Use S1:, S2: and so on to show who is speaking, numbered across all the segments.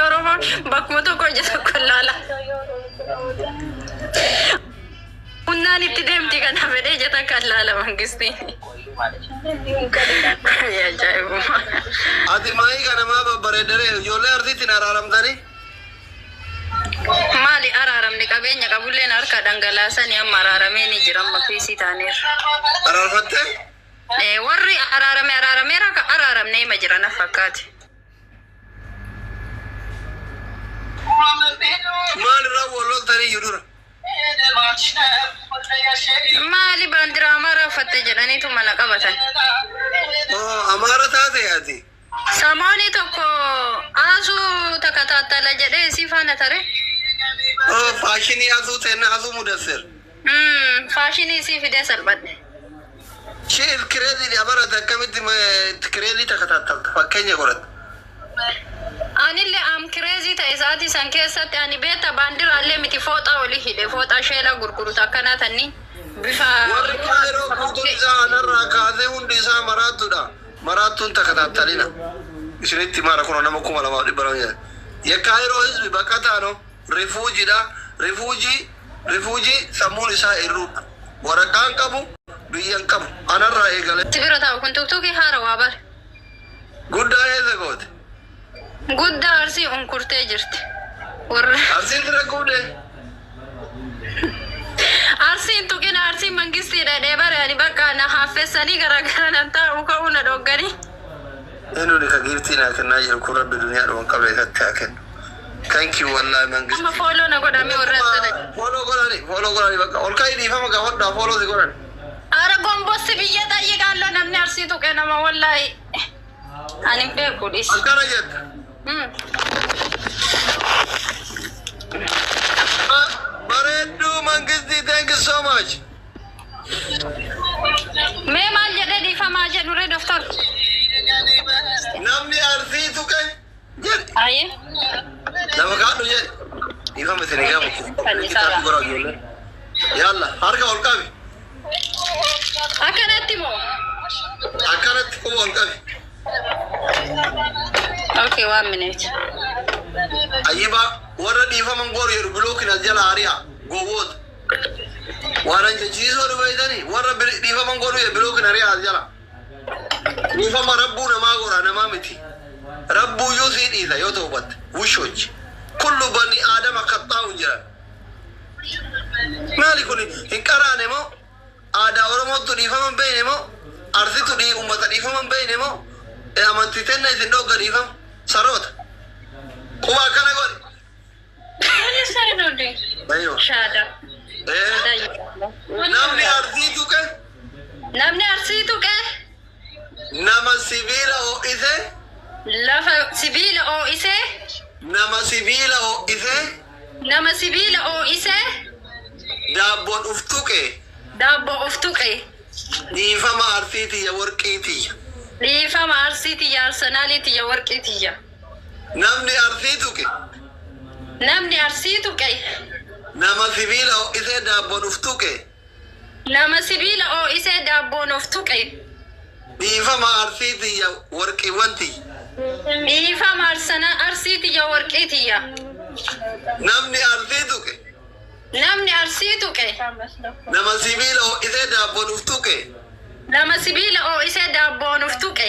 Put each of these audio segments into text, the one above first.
S1: Oromoon bakkuma tokko hojjetu kollaala. Hunnaan itti deemti kana fedhee jeta kollaala mangistiin. Ajaa'ibuma.
S2: Ati maayii kana maa babbareeddaree ijoollee arsiitiin araaramtanii?
S1: Maali araaramni qabeenya qabulleen harka dhangalaasanii amma araaramee ni jira amma fiisii taaneerra.
S2: Araarfattee?
S1: Warri araarameera ka araaramnee ima jira na fakkaate.
S2: Maalirraa walloltanii yudura?
S1: Maali baandiraa amaaraa uffatte jedhaniitu mana qabatan.
S2: Amaara taate ati?
S1: Samooni tokko asuu takka taattala jedhee si faana tare.
S2: Faashinii asuu teenna asuu mudassir.
S1: Faashinii si fidee salphadhe.
S2: Shil kireedii abarata akkamitti kireedii takka taattalta fakkeenya godhatta.
S1: Anillee am kireezii ta'e sa'aatii san keessatti ani beeta baandiraallee miti fooxaa olii hidhe fooxaa sheela gurguruta akkanaa tanni bifa.
S2: Warri kaayiroo guutuun isaa anarraa kaasee hundi isaa maraattuudha. Maraattuun takka taattalina. Isinitti maara kun nama 2,200 ya kaayiroo hizbi bakka taano rifuujiidha. Rifuujii sammuun isaa irruudha. Waraqaan qabu biyyan qabu anarraa eegale.
S1: Sibira ta'u kun tuktukii haara waa bare.
S2: Guddaa eessa goote?
S1: Guddaa arsii unkurtee jirti.
S2: Arsiin tira guudee?
S1: Arsiin tuqina arsii mangistiidha dheebare ani bakka na haaffessanii garagara nan taa'u ka'uu na dhogganii.
S2: Eenyuun ka giiftii naa kennaa jiru kun rabbi duniyaa dhuman qabee isatti haa kennu. Thank you wallahi mangisti.
S1: Amma fooloo na godhamee warra sana.
S2: Fooloo godhani bakka ol ka'ii dhiifama gaafadhaa fooloo si godhani.
S1: Ara gombossi biyya xayyiqaallo namni arsii tuqe nama wallahi. Ani beeku dhis.
S2: Akkana jetta. Bareedduu mangisti thank you so much.
S1: Mee maal jedhee dhiifamaa jedhure doktor?
S2: Namni arsii tuqe jedhe.
S1: Aye.
S2: Nama kaadhu jedhe. Dhiifama isin gaafa. Yalla harka ol qabi.
S1: Akkanatti moo?
S2: Akkanatti quba ol qabi.
S1: Okay, 1 minute.
S2: Ayyiba warra dhiifaman goor jedhu bilookin as jala hariyaa gowwoota. Warra jechiisoo dhubeeytanii warra dhiifaman goor jedhu bilookin hariyaa as jala. Dhiifama rabbuu namaa gora namaa miti. Rabbuu yoo sii dhiisa yoo ta'u batte wushochi. Kullu bani aadama kaxxaa'u jiran. Maali kun hin qaraane moo aadaa Oromootu dhiifaman beeyne moo arsitu uummata dhiifaman beeyne moo amantitenna isin dhogga dhiifama saroota. Kuba akkana godhi.
S1: Ani sarinode.
S2: Bayo.
S1: Shada.
S2: Namni arsii tuqe.
S1: Namni arsii tuqe.
S2: Nama sibiila ho'ise.
S1: Lafa sibiila ho'ise.
S2: Nama sibiila ho'ise.
S1: Nama sibiila ho'ise.
S2: Daabboon uf tuqe.
S1: Daabboo uf tuqe.
S2: Dhiifama arsiitiyya warqiitiyya.
S1: Dhiifama arsiitiyya arsenaaliitiyya warqiitiyya.
S2: Namni arsii tuqe.
S1: Namni arsii tuqe.
S2: Nama sibiila ho'ise daabboon uf tuqe.
S1: Nama sibiila ho'ise daabboon uf tuqe.
S2: Dhiifama arsiitiyya warqiiwwantiyya.
S1: Dhiifama arsiitiyya warqiitiyya.
S2: Namni arsii tuqe.
S1: Namni arsii tuqe.
S2: Nama sibiila ho'ise daabboon uf tuqe.
S1: Nama sibiila ho'ise daabboon uf tuqe.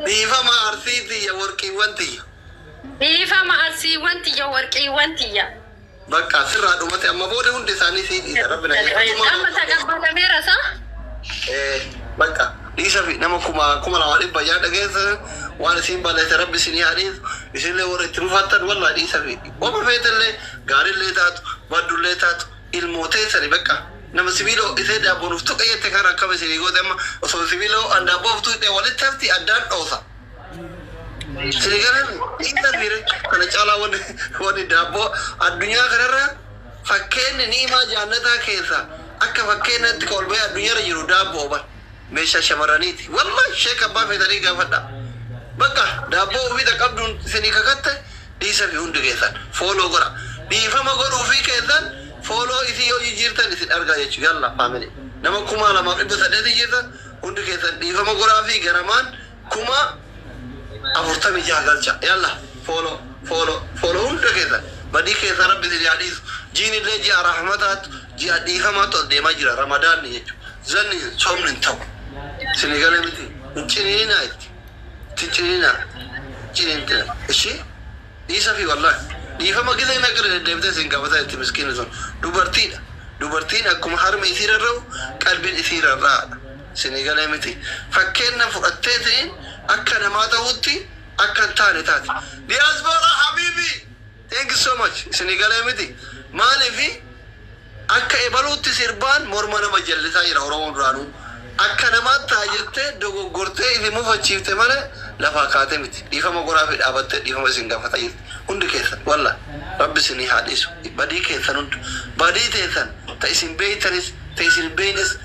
S2: Dhiifama arsiitiyya warqiiwwantiyya.
S1: Dhiifama arsiiwwantiyya warqiiwwantiyya.
S2: Bakka sirraa dhumate amma booda hundi isaanii sii dhiisa rabbi na
S1: amma tagabbalameera sa?
S2: Bakka dhiisa fi nama 2,200 yaada keessa waan isin balleesse rabbi isin yaadhiisu isinillee warra itti dhufaattan wallaa dhiisa fi wama feetallee gaariillee taatu baddullee taatu ilmooteessani bakka nama sibiila ho'isee daabboon uf tuqe jette kan akkama isinii goote amma osoo sibiila ho'an daabboo uf tuqe walitti hafti addaan dhoosa. Isinii galan dhiisa fiire kana caalaa wanni daabboo addunyaa kanarra fakkeenni ni'imaa jaannataa keessa akka fakkeenyatti kolbee addunyaarra jiru daabboo bara. Meeshaa shamarraniiti. Wallahi sheek abbaa feetanii gaafadha. Bakka daabboo ofii qabduun isinii kakatte dhiisa fi hundi keessan fooloo godha. Dhiifama godhuu fi keessan fooloo isii yoo jijjiirtan isin argaa jechuudha. Yalla faamili. Nama 2,200 jirtan hundi keessan dhiifama godhaa fi garamaan 1,000 أفرتمي جاهلجا يلا فولو هند كذا بدي كذا ربي ذي حديث جين اللي جاء رحمتات جاء ديها ما تودي ما جرى رمضان يجوا زني صوم ننتو سنغال متي تجينا تجينا إيشي ديسا في والله ديفا ما كذا ما كره ديفتا سنغافتا تمسكين زون دوبرتين أكو محرم يثير الرو قلب يثير الرا سنغال متي فكنا فقتتين أكنا ما تودي أكن تاني تاتي diaspora حبيبي thank you so much سنغال متي ما لفي أكا إبلوتي سيربان مورمانا مجلسا يراورون رانو أكا نمات تاجرته دوغو غورته إذا مفاچيفته مالا لفاقاته متي ديفا مقرافي الأبتة ديفا مسنغا فتاير هند كيثن والله رب سني حديث بدي كيثن بدي تيثن تيسين بيتنس تيسين بينس